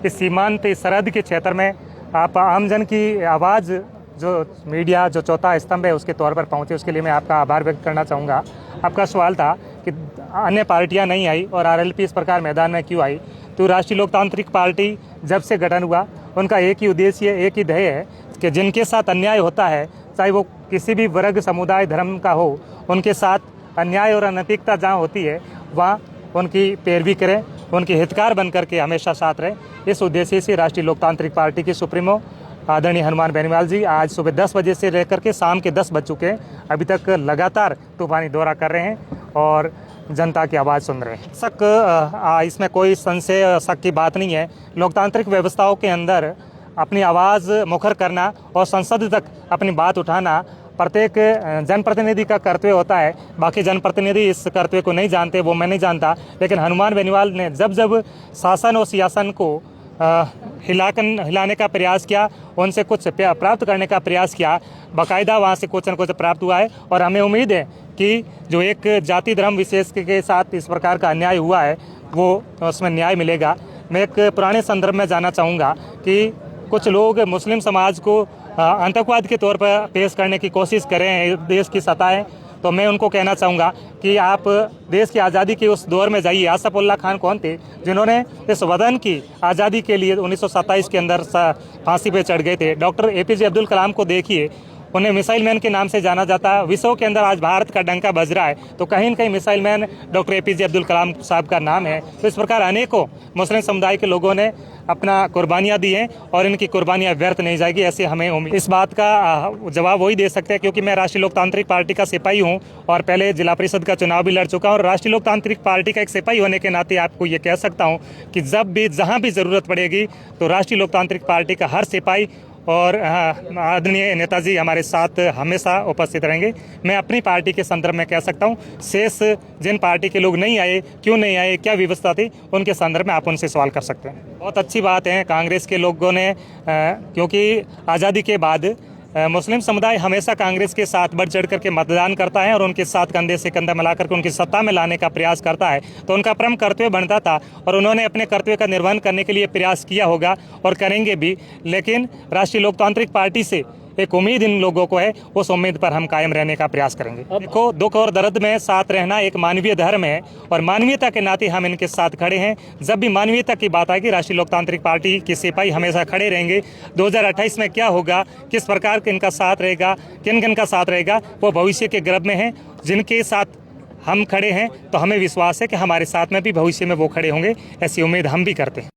इस सीमांत इस सरहद के क्षेत्र में आप आमजन की आवाज़ जो मीडिया जो चौथा स्तंभ है उसके तौर पर पहुंचे, उसके लिए मैं आपका आभार व्यक्त करना चाहूँगा। आपका सवाल था कि अन्य पार्टियां नहीं आई और आरएलपी इस प्रकार मैदान में क्यों आई। तो राष्ट्रीय लोकतांत्रिक पार्टी जब से गठन हुआ उनका एक ही उद्देश्य, एक ही ध्येय है कि जिनके साथ अन्याय होता है, चाहे वो किसी भी वर्ग, समुदाय, धर्म का हो, उनके साथ अन्याय और अनैतिकता जहाँ होती है वहाँ उनकी पैरवी करें, उनके हितकार बन करके हमेशा साथ रहें। इस उद्देश्य से राष्ट्रीय लोकतांत्रिक पार्टी के सुप्रीमो आदरणीय हनुमान बेनीवाल जी आज सुबह 10 बजे से लेकर के शाम के 10 बज चुके हैं, अभी तक लगातार तूफानी दौरा कर रहे हैं और जनता की आवाज़ सुन रहे हैं। इसमें कोई संशय शक की बात नहीं है। लोकतांत्रिक व्यवस्थाओं के अंदर अपनी आवाज़ मुखर करना और संसद तक अपनी बात उठाना प्रत्येक जनप्रतिनिधि का कर्तव्य होता है। बाकी जनप्रतिनिधि इस कर्तव्य को नहीं जानते, वो मैं नहीं जानता, लेकिन हनुमान बेनीवाल ने जब जब शासन और सियासन को हिलाने का प्रयास किया, उनसे कुछ प्राप्त करने का प्रयास किया, बाकायदा वहाँ से कुछ न कुछ प्राप्त हुआ है। और हमें उम्मीद है कि जो एक जाति धर्म विशेष के साथ इस प्रकार का अन्याय हुआ है वो उसमें न्याय मिलेगा। मैं एक पुराने संदर्भ में जाना चाहूँगा कि कुछ लोग मुस्लिम समाज को आतंकवाद के तौर पर पेश करने की कोशिश कर रहे हैं देश की सत्ताएं, तो मैं उनको कहना चाहूँगा कि आप देश की आज़ादी के उस दौर में जाइए। आसफ उल्लाह खान कौन थे जिन्होंने इस वतन की आज़ादी के लिए 1927 के अंदर फांसी पे चढ़ गए थे। डॉक्टर एपीजे अब्दुल कलाम को देखिए, उन्हें मिसाइल मैन के नाम से जाना जाता है। विश्व के अंदर आज भारत का डंका बज रहा है तो कहीं न कहीं missile man doctor APJ Abdul Kalam sahab का नाम है। तो इस प्रकार अनेकों मुस्लिम समुदाय के लोगों ने अपना कुर्बानियाँ दी हैं और इनकी कुर्बानियाँ व्यर्थ नहीं जाएगी, ऐसे हमें उम्मीद। इस बात का जवाब वही दे सकते हैं क्योंकि मैं राष्ट्रीय लोकतांत्रिक पार्टी का सिपाही हूँ और पहले जिला परिषद का चुनाव भी लड़ चुका हूँ। और राष्ट्रीय लोकतांत्रिक पार्टी का एक सिपाही होने के नाते आपको ये कह सकता हूँ कि जब भी जहाँ भी ज़रूरत पड़ेगी तो राष्ट्रीय लोकतांत्रिक पार्टी का हर सिपाही और आदरणीय नेताजी हमारे साथ हमेशा उपस्थित रहेंगे। मैं अपनी पार्टी के संदर्भ में कह सकता हूँ, शेष जिन पार्टी के लोग नहीं आए, क्यों नहीं आए, क्या व्यवस्था थी, उनके संदर्भ में आप उनसे सवाल कर सकते हैं। बहुत अच्छी बात है कांग्रेस के लोगों ने, क्योंकि आज़ादी के बाद मुस्लिम समुदाय हमेशा कांग्रेस के साथ बढ़ चढ़ करके मतदान करता है और उनके साथ कंधे से कंधा मिला करके उनकी सत्ता में लाने का प्रयास करता है। तो उनका परम कर्तव्य बनता था और उन्होंने अपने कर्तव्य का निर्वहन करने के लिए प्रयास किया होगा और करेंगे भी। लेकिन राष्ट्रीय लोकतांत्रिक पार्टी से एक उम्मीद इन लोगों को है, उस उम्मीद पर हम कायम रहने का प्रयास करेंगे। देखो, दुख और दर्द में साथ रहना एक मानवीय धर्म है और मानवीयता के नाते हम इनके साथ खड़े हैं। जब भी मानवीयता की बात आएगी राष्ट्रीय लोकतांत्रिक पार्टी के सिपाही हमेशा खड़े रहेंगे। 2028 में क्या होगा, किस प्रकार का इनका साथ रहेगा, किन किन का साथ रहेगा, वो भविष्य के गर्भ में है। जिनके साथ हम खड़े हैं तो हमें विश्वास है कि हमारे साथ में भी भविष्य में वो खड़े होंगे, ऐसी उम्मीद हम भी करते हैं।